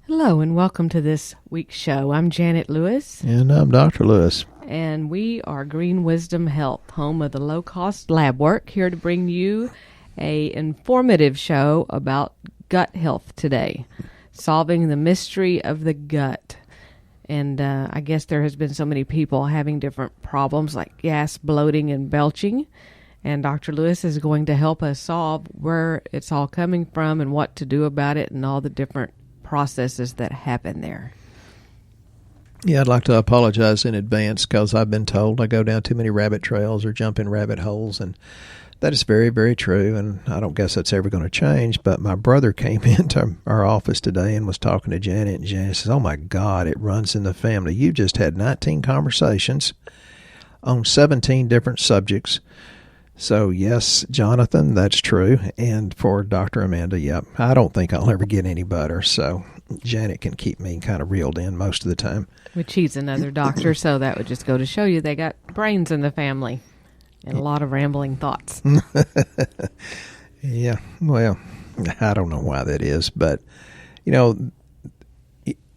Hello and welcome to this week's show. I'm Janet Lewis. And I'm Dr. Lewis. And we are Green Wisdom Health, home of the low-cost lab work, here to bring you a informative show about gut health today, solving the mystery of the gut. And I guess there has been so many people having different problems like gas, bloating, and belching. And Dr. Lewis is going to help us solve where it's all coming from and what to do about it and all the different processes that happen there. Yeah, I'd like to apologize in advance because I've been told I go down too many rabbit trails or jump in rabbit holes, and that is very, very true, and I don't guess that's ever going to change. But my brother came into our office today and was talking to Janet, and Janet says, "Oh my God, it runs in the family. You just had 19 conversations on 17 different subjects." So, yes, Jonathan, that's true. And for Dr. Amanda, yep, I don't think I'll ever get any better. So Janet can keep me kind of reeled in most of the time. Which he's another doctor, so that would just go to show you they got brains in the family and a lot of rambling thoughts. Yeah, well, I don't know why that is. But, you know,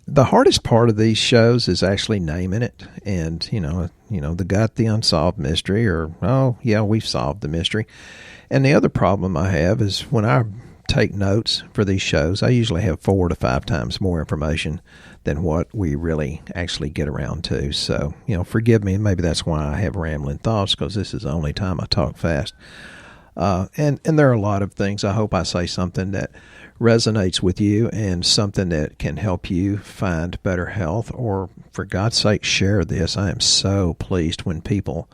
the hardest part of these shows is actually naming it. And, you know, the gut, the unsolved mystery, or, oh, yeah, we've solved the mystery. And the other problem I have is when I take notes for these shows, I usually have 4 to 5 times more information than what we really actually get around to. So, forgive me. Maybe that's why I have rambling thoughts, because this is the only time I talk fast. And there are a lot of things. I hope I say something that resonates with you and something that can help you find better health, or for God's sake, share this. I am so pleased when people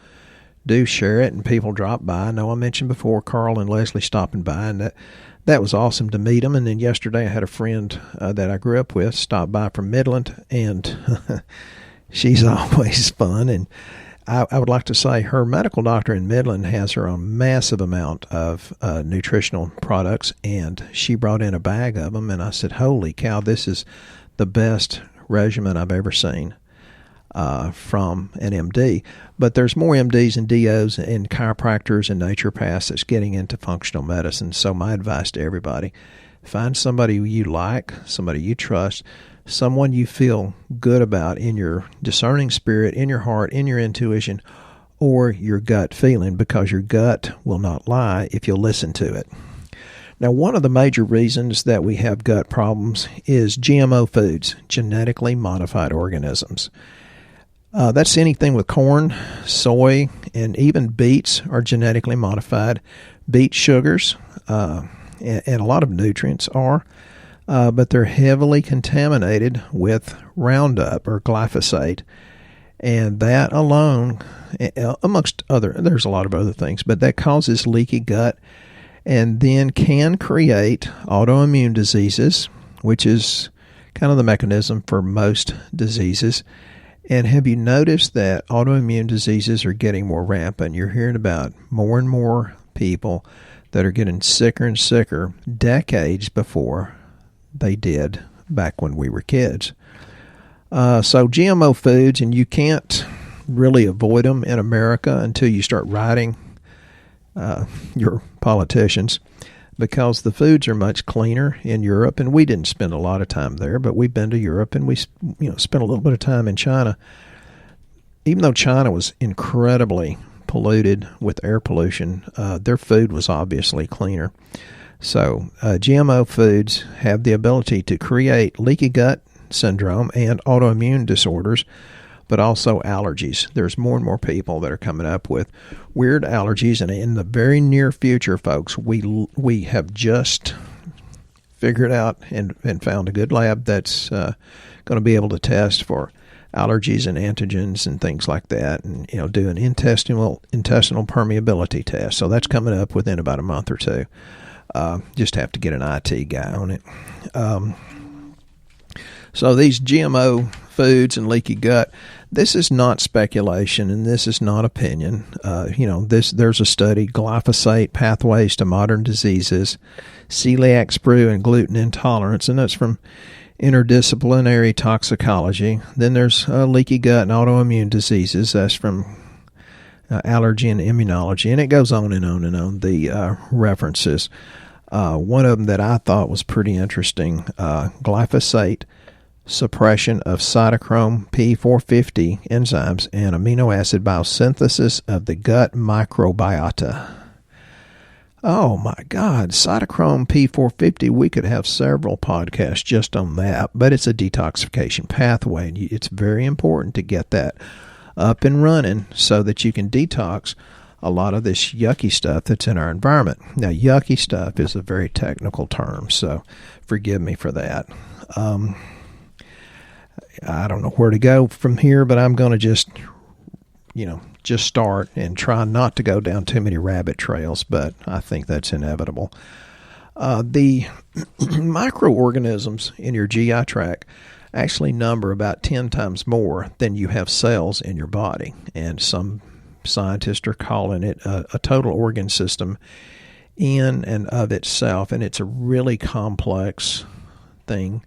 do share it and people drop by. I know I mentioned before Carl and Leslie stopping by, and that was awesome to meet them. And then yesterday I had a friend that I grew up with stop by from Midland, and she's always fun. And I would like to say her medical doctor in Midland has her own massive amount of nutritional products, and she brought in a bag of them, and I said, holy cow, this is the best regimen I've ever seen from an MD. But there's more MDs and DOs and chiropractors and naturopaths that's getting into functional medicine. So my advice to everybody, find somebody you like, somebody you trust, someone you feel good about in your discerning spirit, in your heart, in your intuition, or your gut feeling, because your gut will not lie if you'll listen to it. Now, one of the major reasons that we have gut problems is GMO foods, genetically modified organisms. That's anything with corn, soy, and even beets are genetically modified. Beet sugars and a lot of nutrients are. But they're heavily contaminated with Roundup or glyphosate. And that alone, amongst there's a lot of other things, but that causes leaky gut and then can create autoimmune diseases, which is kind of the mechanism for most diseases. And have you noticed that autoimmune diseases are getting more rampant? You're hearing about more and more people that are getting sicker and sicker decades before they did back when we were kids. So GMO foods, and you can't really avoid them in America until you start writing your politicians, because the foods are much cleaner in Europe, and we didn't spend a lot of time there, but we've been to Europe, and we spent a little bit of time in China. Even though China was incredibly polluted with air pollution, their food was obviously cleaner. So GMO foods have the ability to create leaky gut syndrome and autoimmune disorders, but also allergies. There's more and more people that are coming up with weird allergies, and in the very near future, folks, we have just figured out and found a good lab that's going to be able to test for allergies and antigens and things like that, and do an intestinal permeability test. So that's coming up within about a month or two. Just have to get an IT guy on it. So these GMO foods and leaky gut, this is not speculation and this is not opinion. There's a study, Glyphosate Pathways to Modern Diseases, Celiac Sprue and Gluten Intolerance, and that's from Interdisciplinary Toxicology. Then there's leaky gut and autoimmune diseases. That's from Allergy and Immunology, and it goes on and on and on, the references. One of them that I thought was pretty interesting, glyphosate suppression of cytochrome P450 enzymes and amino acid biosynthesis of the gut microbiota. Oh my God, cytochrome P450, we could have several podcasts just on that, but it's a detoxification pathway, and it's very important to get that up and running so that you can detox a lot of this yucky stuff that's in our environment. Now, yucky stuff is a very technical term, so forgive me for that. I don't know where to go from here, but I'm going to just start and try not to go down too many rabbit trails, but I think that's inevitable. The microorganisms in your GI tract actually number about 10 times more than you have cells in your body, and some scientists are calling it a total organ system in and of itself, and it's a really complex thing,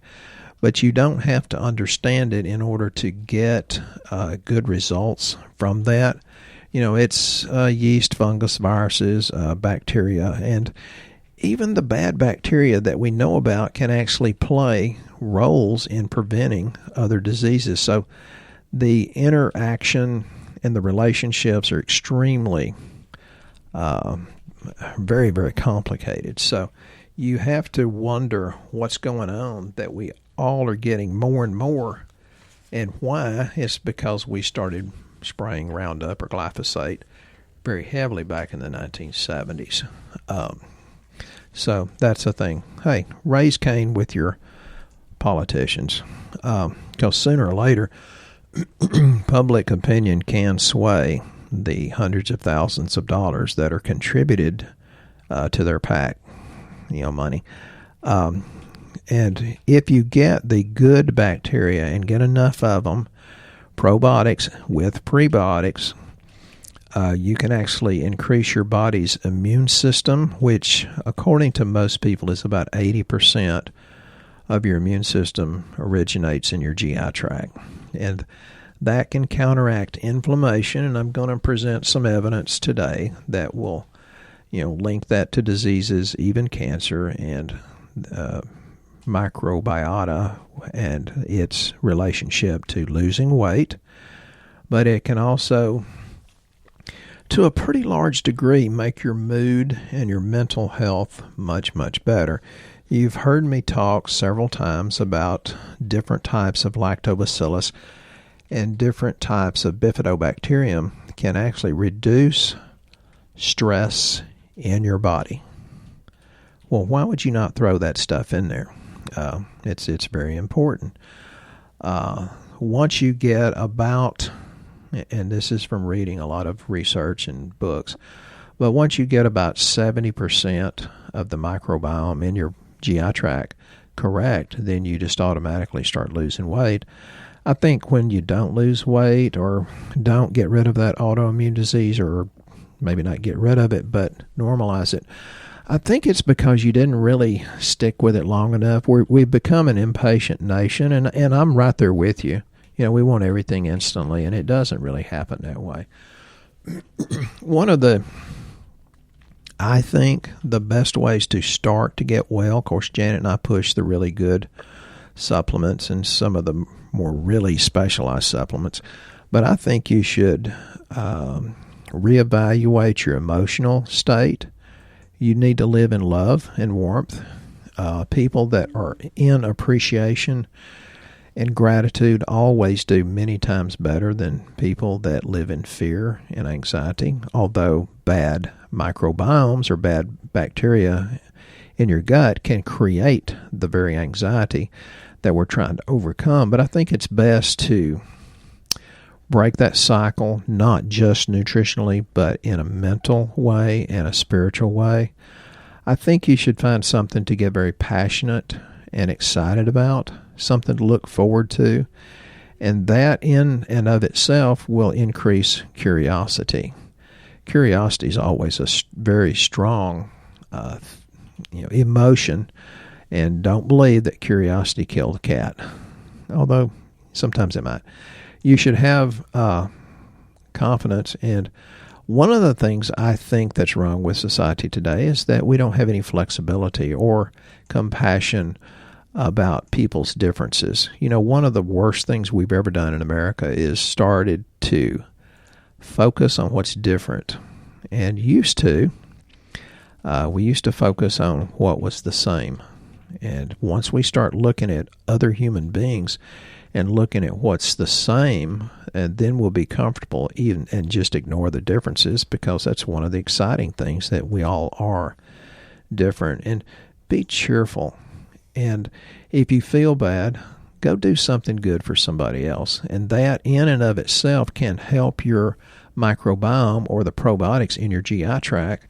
but you don't have to understand it in order to get good results from that. It's yeast, fungus, viruses, bacteria, and even the bad bacteria that we know about can actually play roles in preventing other diseases. So the interaction and the relationships are extremely, very, very complicated. So you have to wonder what's going on that we all are getting more and more, and why. It's because we started spraying Roundup or glyphosate very heavily back in the 1970s. So that's the thing. Hey, raise Cain with your politicians, because sooner or later, public opinion can sway the hundreds of thousands of dollars that are contributed to their PAC, money. And if you get the good bacteria and get enough of them, probiotics with prebiotics, you can actually increase your body's immune system, which, according to most people, is about 80% of your immune system originates in your GI tract. And that can counteract inflammation, and I'm going to present some evidence today that will, link that to diseases, even cancer, and microbiota and its relationship to losing weight. But it can also, to a pretty large degree, make your mood and your mental health much, much better. You've heard me talk several times about different types of lactobacillus, and different types of bifidobacterium can actually reduce stress in your body. Well, why would you not throw that stuff in there? It's very important. Once you get about, and this is from reading a lot of research and books, but once you get about 70% of the microbiome in your GI tract correct, then you just automatically start losing weight. I think when you don't lose weight or don't get rid of that autoimmune disease, or maybe not get rid of it, but normalize it, I think it's because you didn't really stick with it long enough. We've become an impatient nation, and I'm right there with you. We want everything instantly, and it doesn't really happen that way. One of I think the best ways to start to get well, of course, Janet and I push the really good supplements and some of the more really specialized supplements, but I think you should reevaluate your emotional state. You need to live in love and warmth. People that are in appreciation and gratitude always do many times better than people that live in fear and anxiety, although bad microbiomes or bad bacteria in your gut can create the very anxiety that we're trying to overcome. But I think it's best to break that cycle, not just nutritionally, but in a mental way and a spiritual way. I think you should find something to get very passionate and excited about, something to look forward to, and that in and of itself will increase curiosity. Curiosity is always a very strong emotion, and don't believe that curiosity killed a cat, although sometimes it might. You should have confidence, and One of the things I think that's wrong with society today is that we don't have any flexibility or compassion about people's differences. One of the worst things we've ever done in America is started to focus on what's different. And we used to focus on what was the same. And once we start looking at other human beings and looking at what's the same, and then we'll be comfortable even and just ignore the differences, because that's one of the exciting things, that we all are different. And be cheerful. And if you feel bad, go do something good for somebody else. And that in and of itself can help your microbiome or the probiotics in your GI tract,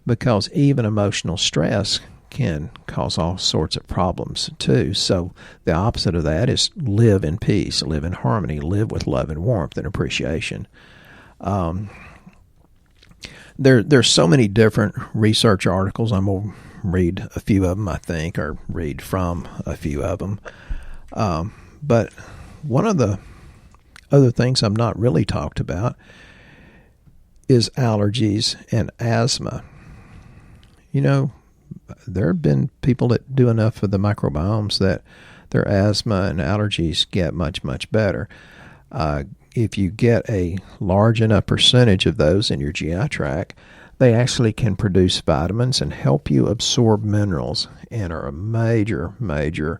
because even emotional stress can cause all sorts of problems too. So the opposite of that is live in peace, live in harmony, live with love and warmth and appreciation. There's so many different research articles. I'm going to read a few of them, I think, or read from a few of them. But one of the other things I've not really talked about is allergies and asthma. There have been people that do enough of the microbiomes that their asthma and allergies get much, much better. If you get a large enough percentage of those in your GI tract, they actually can produce vitamins and help you absorb minerals, and are a major, major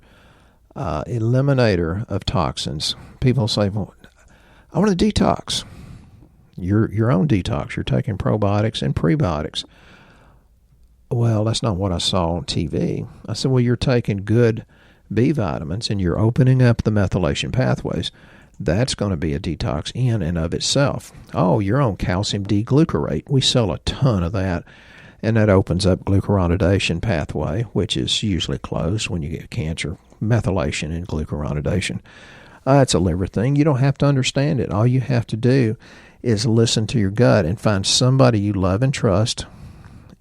eliminator of toxins. People say, well, I want to detox. Your own detox. You're taking probiotics and prebiotics. Well, that's not what I saw on TV. I said, well, you're taking good B vitamins and you're opening up the methylation pathways. That's going to be a detox in and of itself. Oh, you're on calcium D-glucarate. We sell a ton of that, and that opens up glucuronidation pathway, which is usually closed when you get cancer. Methylation and glucuronidation. It's a liver thing. You don't have to understand it. All you have to do is listen to your gut and find somebody you love and trust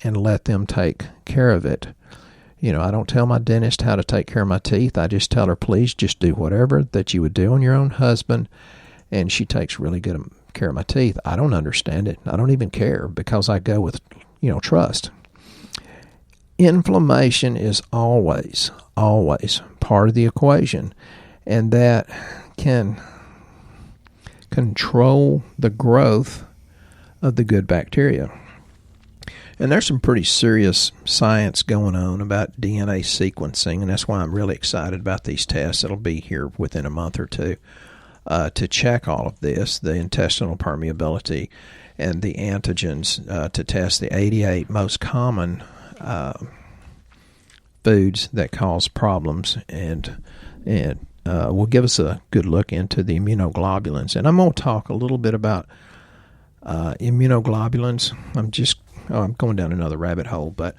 and let them take care of it. I don't tell my dentist how to take care of my teeth. I just tell her, please just do whatever that you would do on your own husband. And she takes really good care of my teeth. I don't understand it. I don't even care, because I go with, trust. Inflammation is always, always part of the equation. And that can control the growth of the good bacteria. And there's some pretty serious science going on about DNA sequencing, and that's why I'm really excited about these tests. It'll be here within a month or two to check all of this, the intestinal permeability and the antigens, to test the 88 most common foods that cause problems, and will give us a good look into the immunoglobulins. And I'm going to talk a little bit about immunoglobulins. I'm going down another rabbit hole, but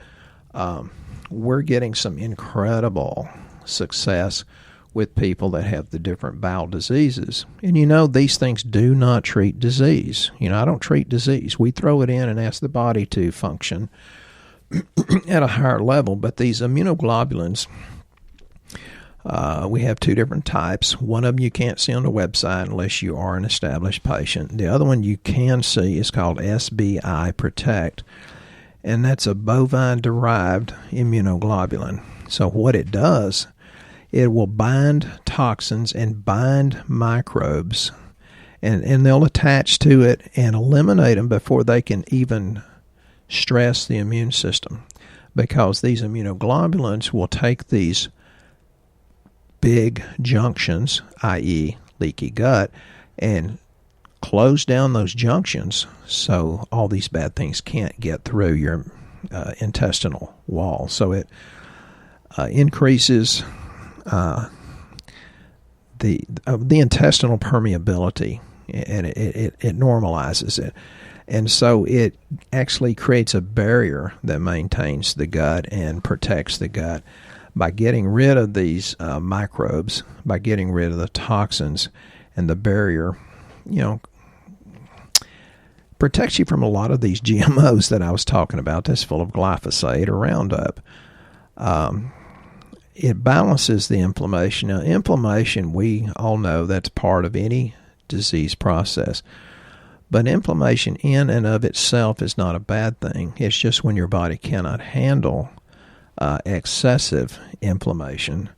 we're getting some incredible success with people that have the different bowel diseases. And these things do not treat disease. I don't treat disease. We throw it in and ask the body to function at a higher level. But these immunoglobulins, we have two different types. One of them you can't see on the website unless you are an established patient. The other one you can see is called SBI Protect, and that's a bovine-derived immunoglobulin. So what it does, it will bind toxins and bind microbes, and they'll attach to it and eliminate them before they can even stress the immune system, because these immunoglobulins will take these big junctions, i.e. leaky gut, and close down those junctions so all these bad things can't get through your intestinal wall. So it increases the intestinal permeability, and it normalizes it. And so it actually creates a barrier that maintains the gut and protects the gut. By getting rid of these microbes, by getting rid of the toxins, and the barrier, protects you from a lot of these GMOs that I was talking about that's full of glyphosate or Roundup. It balances the inflammation. Now, inflammation, we all know that's part of any disease process. But inflammation in and of itself is not a bad thing. It's just when your body cannot handle excessive inflammation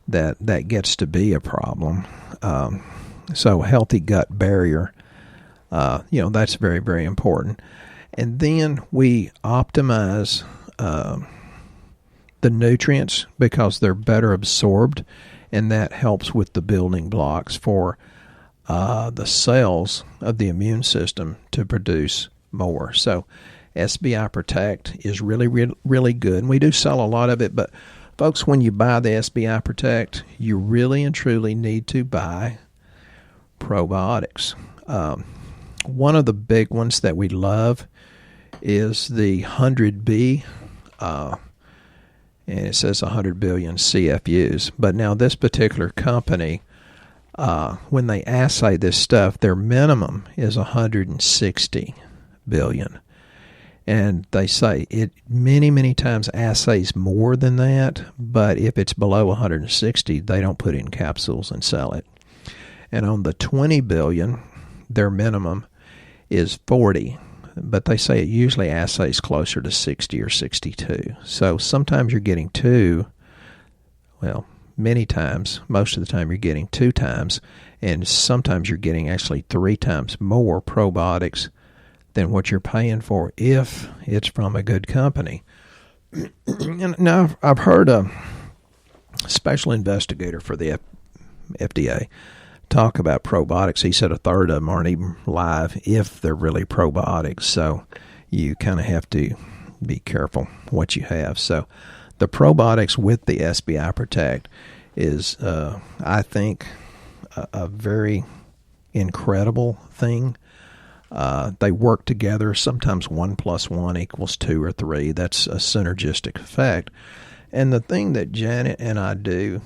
that gets to be a problem. So healthy gut barrier, that's very, very important. And then we optimize the nutrients because they're better absorbed, and that helps with the building blocks for the cells of the immune system to produce more. So SBI Protect is really, really good. And we do sell a lot of it, but folks, when you buy the SBI Protect, you really and truly need to buy probiotics. One of the big ones that we love is the 100B, and it says 100 billion CFUs. But now this particular company, when they assay this stuff, their minimum is 160 billion. And they say it many, many times assays more than that, but if it's below 160, they don't put it in capsules and sell it. And on the 20 billion, their minimum is 40, but they say it usually assays closer to 60 or 62. So sometimes you're getting many times, most of the time you're getting 2 times, and sometimes you're getting actually 3 times more probiotics than what you're paying for if it's from a good company. Now, I've heard a special investigator for the FDA talk about probiotics. He said a third of them aren't even live if they're really probiotics. So you kind of have to be careful what you have. So the probiotics with the SBI Protect is, I think, a very incredible thing. They work together. Sometimes 1 + 1 = 2 or 3. That's a synergistic effect. And the thing that Janet and I do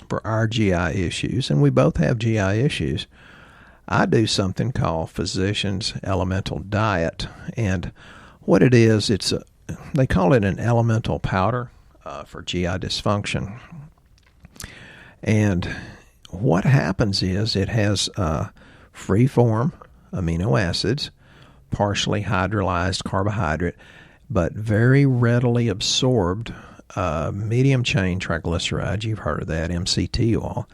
for our GI issues, and we both have GI issues, I do something called Physician's Elemental Diet. And what it is, they call it an elemental powder for GI dysfunction. And what happens is it has free-form amino acids, partially hydrolyzed carbohydrate, but very readily absorbed medium-chain triglycerides. You've heard of that, MCT oil.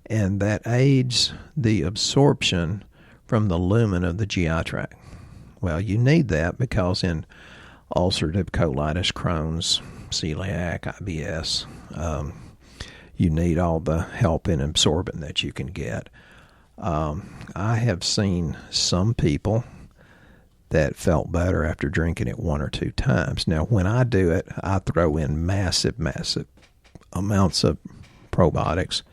And that aids the absorption from the lumen of the GI tract. Well, you need that because in ulcerative colitis, Crohn's, celiac, IBS, you need all the help in absorbing that you can get. I have seen some people that felt better after drinking it 1 or 2 times. Now, when I do it, I throw in massive, massive amounts of probiotics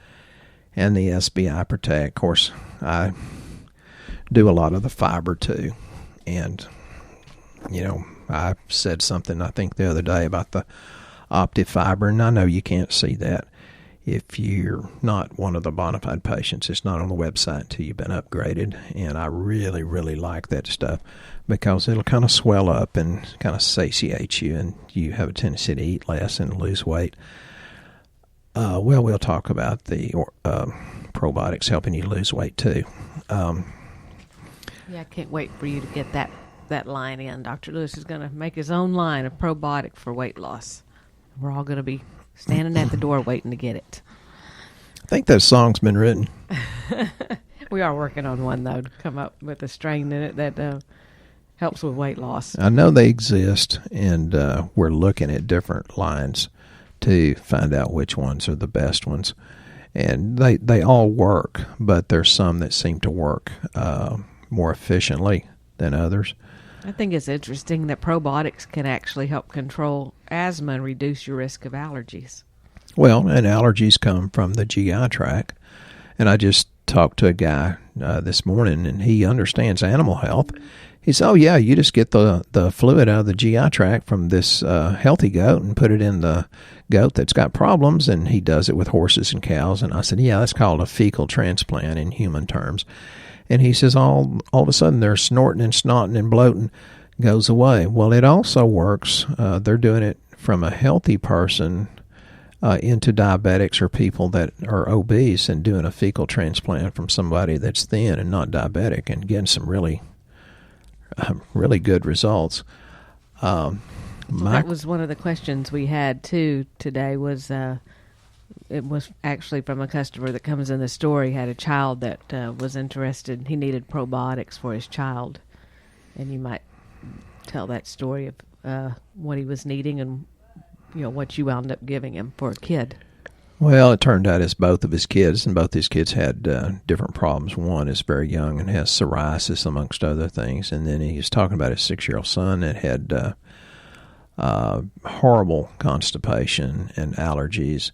and the SBI Protect. Of course, I do a lot of the fiber too. And, I said something, I think, the other day about the OptiFiber, and I know you can't see that if you're not one of the bona fide patients. It's not on the website until you've been upgraded, and I really, really like that stuff because it'll kind of swell up and kind of satiate you, and you have a tendency to eat less and lose weight. We'll talk about the probiotics helping you lose weight too. I can't wait for you to get that line in. Dr. Lewis is going to make his own line of probiotic for weight loss. We're all going to be standing at the door waiting to get it. I think that song's been written. We are working on one, though, to come up with a strain in it that helps with weight loss. I know they exist, and we're looking at different lines to find out which ones are the best ones. And they all work, but there's some that seem to work more efficiently than others. I think it's interesting that probiotics can actually help control asthma and reduce your risk of allergies. Well, and allergies come from the GI tract. And I just talked to a guy this morning, and he understands animal health. He said, yeah, you just get the fluid out of the GI tract from this healthy goat and put it in the goat that's got problems, and he does it with horses and cows. And I said, yeah, that's called a fecal transplant in human terms. And he says all of a sudden they're snorting and snotting and bloating goes away. Well, it also works. They're doing it from a healthy person into diabetics or people that are obese and doing a fecal transplant from somebody that's thin and not diabetic and getting some really really good results. That was one of the questions we had too today. Was it was actually from a customer that comes in the store. He had a child that was interested. He needed probiotics for his child, and you might tell that story of what he was needing and what you wound up giving him for a kid. Well, it turned out it's both of his kids, and both his kids had different problems. One is very young and has psoriasis, amongst other things. And then he was talking about his 6-year-old son that had horrible constipation and allergies.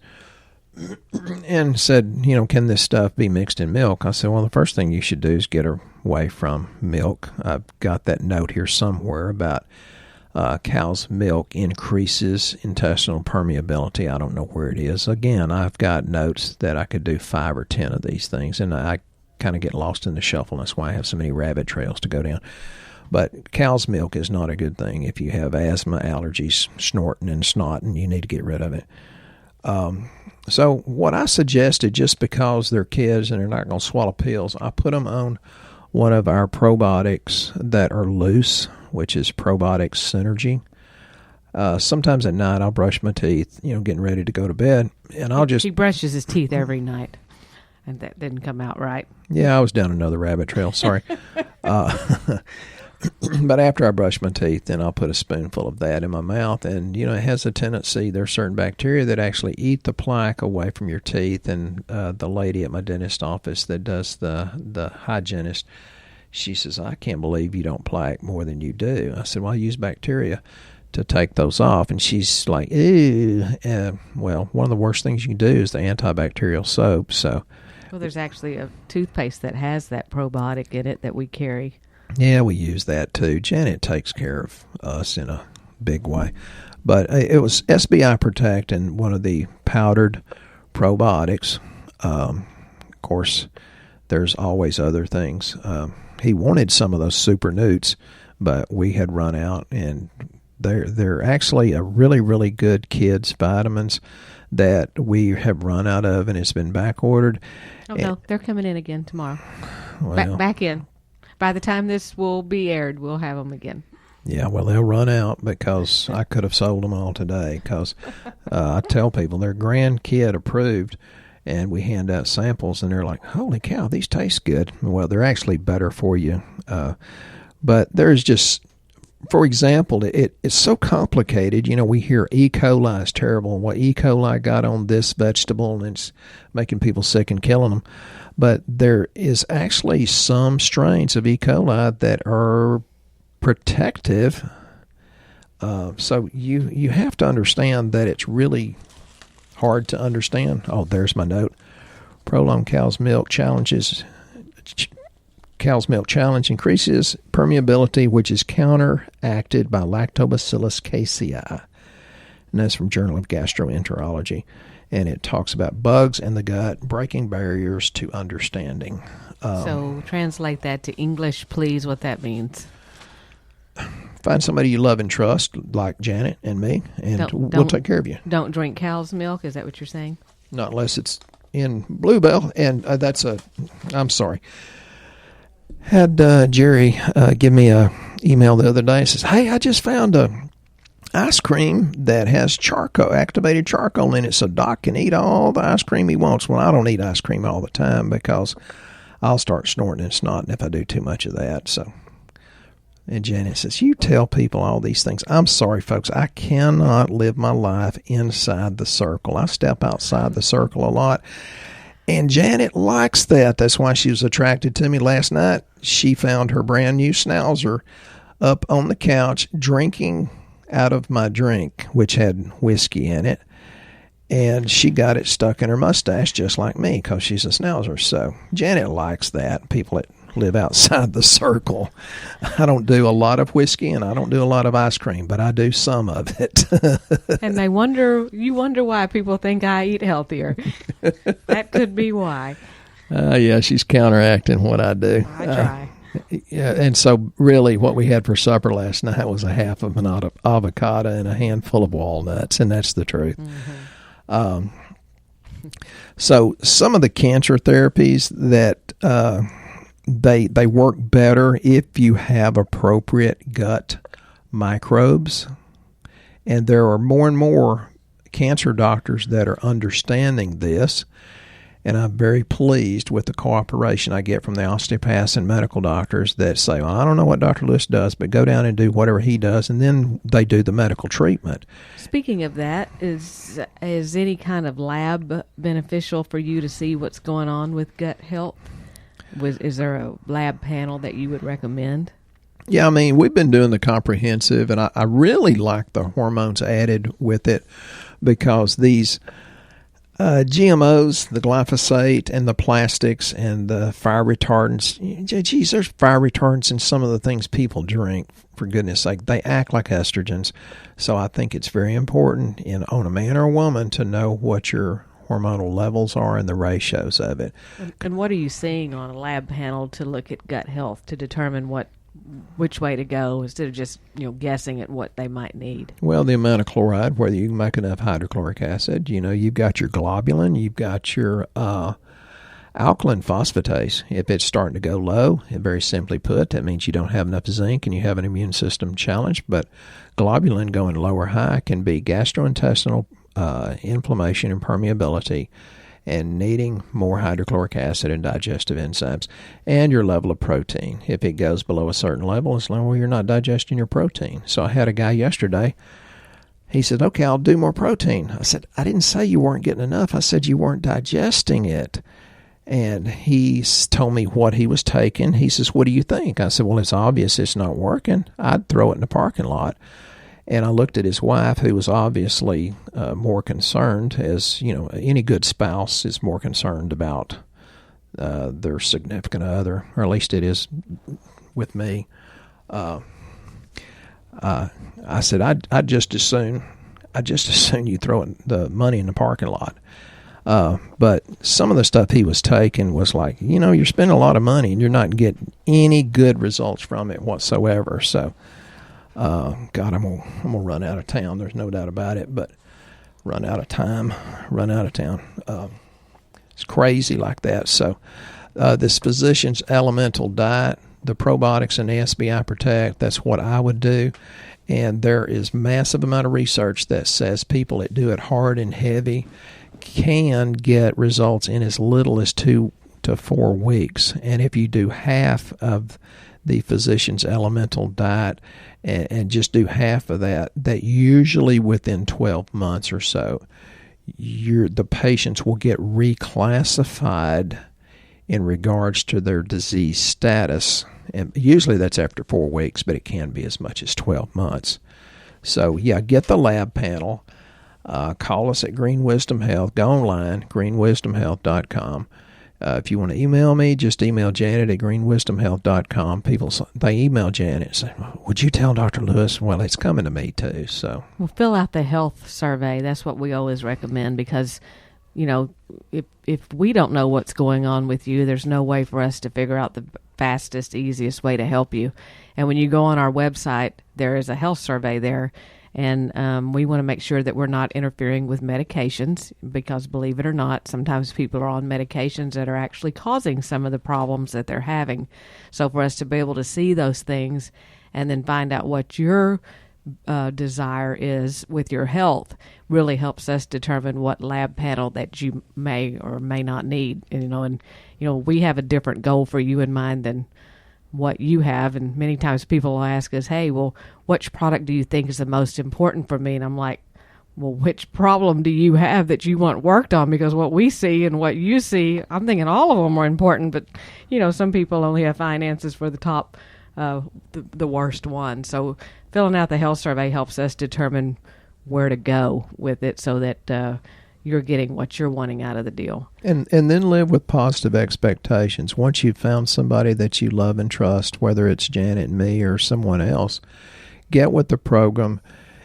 And said, can this stuff be mixed in milk? I said, well, the first thing you should do is get away from milk. I've got that note here somewhere about cow's milk increases intestinal permeability. I don't know where it is. Again, I've got notes that I could do 5 or 10 of these things, and I kind of get lost in the shuffle. That's why I have so many rabbit trails to go down. But cow's milk is not a good thing. If you have asthma, allergies, snorting and snotting, you need to get rid of it. So what I suggested, just because they're kids and they're not going to swallow pills, I put them on one of our probiotics that are loose, which is Probiotics Synergy. Sometimes at night I'll brush my teeth, getting ready to go to bed, and I'll just... He brushes his teeth every night, and that didn't come out right. Yeah, I was down another rabbit trail, sorry. But after I brush my teeth, then I'll put a spoonful of that in my mouth. And, it has a tendency, there are certain bacteria that actually eat the plaque away from your teeth. And the lady at my dentist office that does the hygienist, she says, I can't believe you don't plaque more than you do. I said, well, I use bacteria to take those off. And she's like, ew. Well, one of the worst things you can do is the antibacterial soap. So, well, there's actually a toothpaste that has that probiotic in it that we carry. Yeah, we use that too. Janet takes care of us in a big way. But it was SBI Protect and one of the powdered probiotics. Of course, there's always other things. He wanted some of those super newts, but we had run out, and they're actually a really, really good kids' vitamins that we have run out of, and it's been back ordered. Oh, no, they're coming in again tomorrow. Well, back in. By the time this will be aired, we'll have them again. Yeah, well, they'll run out because I could have sold them all today because I tell people they're grandkid approved, and we hand out samples, and they're like, holy cow, these taste good. Well, they're actually better for you. But there's just, for example, it's so complicated. We hear E. coli is terrible, and what E. coli got on this vegetable, and it's making people sick and killing them. But there is actually some strains of E. coli that are protective. So you have to understand that it's really hard to understand. Oh, there's my note. Prolonged cow's milk challenge increases permeability, which is counteracted by Lactobacillus casei. And that's from Journal of Gastroenterology. And it talks about bugs in the gut breaking barriers to understanding. So translate that to English, please, what that means. Find somebody you love and trust, like Janet and me, and we'll take care of you. Don't drink cow's milk, is that what you're saying? Not unless it's in Bluebell, and I'm sorry. Had Jerry give me a email the other day. He says, hey, I just found a ice cream that has activated charcoal in it, so Doc can eat all the ice cream he wants. Well, I don't eat ice cream all the time because I'll start snorting and snotting if I do too much of that. And Janet says, you tell people all these things. I'm sorry, folks. I cannot live my life inside the circle. I step outside the circle a lot. And Janet likes that. That's why she was attracted to me last night. She found her brand new schnauzer up on the couch drinking out of my drink, which had whiskey in it. And she got it stuck in her mustache just like me because she's a schnauzer. So Janet likes that. People that live outside the circle. I don't do a lot of whiskey and I don't do a lot of ice cream, but I do some of it. And you wonder why people think I eat healthier. That could be why. Yeah, she's counteracting what I do. I try. Yeah, and so really what we had for supper last night was a half of an avocado and a handful of walnuts, and that's the truth. Mm-hmm. So some of the cancer therapies that they work better if you have appropriate gut microbes. And there are more and more cancer doctors that are understanding this. And I'm very pleased with the cooperation I get from the osteopaths and medical doctors that say, well, I don't know what Dr. Lewis does, but go down and do whatever he does, and then they do the medical treatment. Speaking of that, is any kind of lab beneficial for you to see what's going on with gut health? Is there a lab panel that you would recommend? Yeah, I mean, we've been doing the comprehensive, and I really like the hormones added with it because these GMOs, the glyphosate and the plastics and the fire retardants, geez, there's fire retardants in some of the things people drink, for goodness sake. They act like estrogens. So I think it's very important on a man or a woman to know what your hormonal levels are and the ratios of it. And what are you seeing on a lab panel to look at gut health to determine which way to go instead of just guessing at what they might need? Well, the amount of chloride, whether you can make enough hydrochloric acid, you've got your globulin, you've got your alkaline phosphatase. If it's starting to go low, and very simply put, that means you don't have enough zinc and you have an immune system challenge. But globulin going low or high can be gastrointestinal inflammation and permeability, and needing more hydrochloric acid and digestive enzymes, and your level of protein. If it goes below a certain level, it's like, well, you're not digesting your protein. So I had a guy yesterday, he said, okay, I'll do more protein. I said, I didn't say you weren't getting enough. I said you weren't digesting it. And he told me what he was taking. He says, what do you think? I said, well, it's obvious it's not working. I'd throw it in the parking lot. And I looked at his wife, who was obviously more concerned, as any good spouse is more concerned about their significant other, or at least it is with me. I said, I'd just as soon you throw the money in the parking lot. But some of the stuff he was taking was like, you're spending a lot of money and you're not getting any good results from it whatsoever. So. God, I'm gonna run out of town. There's no doubt about it. But run out of town. It's crazy like that. So this physician's elemental diet, the probiotics and the SBI Protect, that's what I would do. And there is massive amount of research that says people that do it hard and heavy can get results in as little as 2 to 4 weeks. And if you do half of the physician's elemental diet and just do half of that usually within 12 months or so, the patients will get reclassified in regards to their disease status. And usually that's after 4 weeks, but it can be as much as 12 months. So, yeah, get the lab panel. Call us at Green Wisdom Health. Go online, greenwisdomhealth.com. If you want to email me, just email Janet at greenwisdomhealth.com. People, they email Janet and say, would you tell Dr. Lewis? Well, it's coming to me too. So, well, fill out the health survey. That's what we always recommend because, if we don't know what's going on with you, there's no way for us to figure out the fastest, easiest way to help you. And when you go on our website, there is a health survey there. And we want to make sure that we're not interfering with medications because, believe it or not, sometimes people are on medications that are actually causing some of the problems that they're having. So for us to be able to see those things and then find out what your desire is with your health really helps us determine what lab panel that you may or may not need. And we have a different goal for you in mind than what you have, and many times people will ask us, hey, well, which product do you think is the most important for me? And I'm like, well, which problem do you have that you want worked on? Because what we see and what you see, I'm thinking all of them are important, but some people only have finances for the top the worst one. So filling out the health survey helps us determine where to go with it so that you're getting what you're wanting out of the deal. And then live with positive expectations. Once you've found somebody that you love and trust, whether it's Janet, me, or someone else, get with the program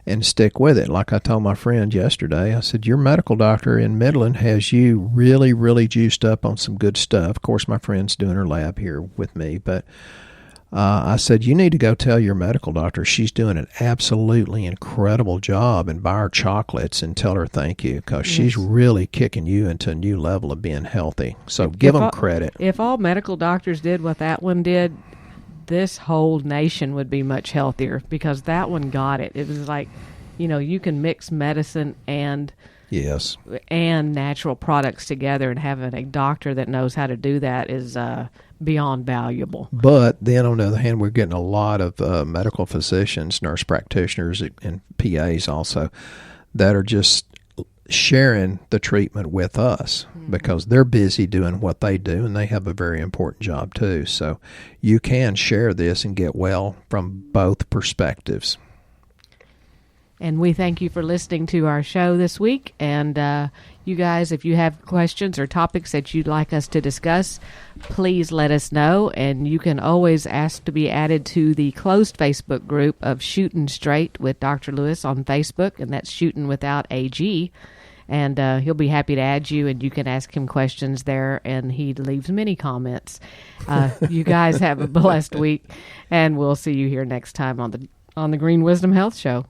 and stick with it. Like I told my friend yesterday, I said, your medical doctor in Midland has you really, really juiced up on some good stuff. Of course, my friend's doing her lab here with me, but I said, you need to go tell your medical doctor she's doing an absolutely incredible job, and buy her chocolates and tell her thank you, because she's really kicking you into a new level of being healthy. So give them credit. If all medical doctors did what that one did, this whole nation would be much healthier, because that one got it. It was like, you can mix medicine and natural products together, and having a doctor that knows how to do that is beyond valuable. But then on the other hand, we're getting a lot of medical physicians, nurse practitioners, and PAs also that are just sharing the treatment with us, because they're busy doing what they do, and they have a very important job too. So you can share this and get well from both perspectives. And we thank you for listening to our show this week. And you guys, if you have questions or topics that you'd like us to discuss, please let us know. And you can always ask to be added to the closed Facebook group of Shootin' Straight with Dr. Lewis on Facebook, and that's Shootin' without a G. And he'll be happy to add you, and you can ask him questions there, and he leaves many comments. You guys have a blessed week, and we'll see you here next time on the Green Wisdom Health Show.